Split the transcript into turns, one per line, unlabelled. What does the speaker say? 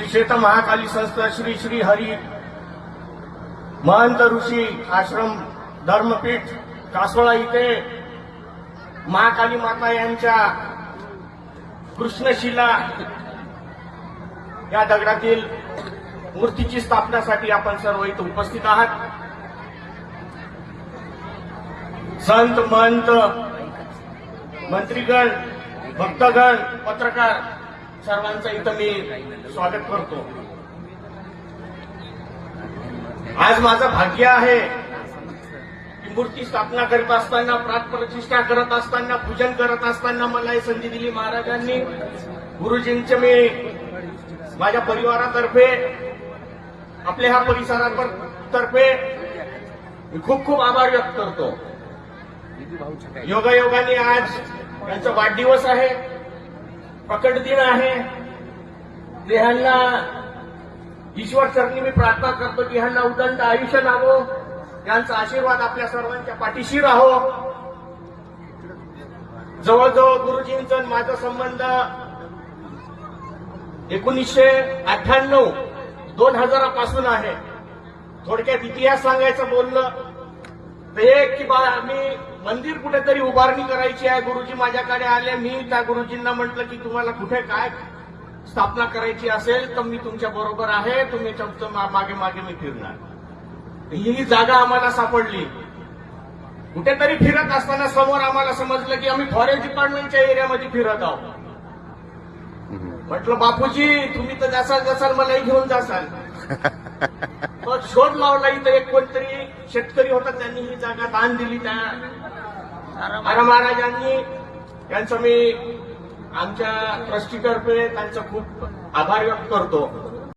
श्री क्षेत्र महाकाली संस्था श्री श्री हरी महंत ऋषी आश्रम धर्मपीठ कासोळा इथे महाकाली माता यांच्या कृष्णशिला या दगडातील मूर्तीची स्थापनासाठी आपण सर्व इथे उपस्थित आहात. संत महंत मंत्रीगण भक्तगण पत्रकार सर्वांचं इथं मी स्वागत करतो. आज माझं भाग्य आहे की मूर्ती स्थापना करत असताना प्राणप्रतिष्ठा करत असताना पूजन करत असताना मला ही संधी दिली महाराजांनी. गुरुजींचे मी माझ्या परिवारातर्फे आपल्या ह्या परिसरातर्फे खूप खूप आभार व्यक्त करतो. योगायोगाने आज यांचा वाढदिवस आहे, प्रकट दिन आहे. ह्यांना ईश्वर चरणी मी प्रार्थना करतो की ह्यांना उदंड आयुष्य लाभो, यांचा आशीर्वाद आपल्या सर्वांच्या पाठीशी राहो. जवळजवळ गुरुजींचा माझा संबंध 1998 2000 पासून आहे. थोडक्यात इतिहास सांगायचं बोललं तर एक की आम्ही मंदिर कुठेतरी उभारणी करायची आहे. गुरुजी माझ्याकडे आले. मी त्या गुरुजींना म्हटलं की तुम्हाला कुठे काय स्थापना करायची असेल तर मी तुमच्या बरोबर आहे, तुम्ही मागे मागे मी फिरणार. ही जागा आम्हाला सापडली. कुठेतरी फिरत असताना समोर आम्हाला समजलं की आम्ही फॉरेस्ट डिपार्टमेंटच्या एरियामध्ये फिरत आहोत. म्हटलं बापूजी तुम्ही तर जासाल मलाही घेऊन जासाल. मग शोध लावला. इथं एक कोणतरी शेतकरी होता, त्यांनी ही जागा दान दिली. त्या महाराजांनी त्यांचं मी आमच्या ट्रस्टीतर्फे त्यांचा खूप आभार व्यक्त करतो.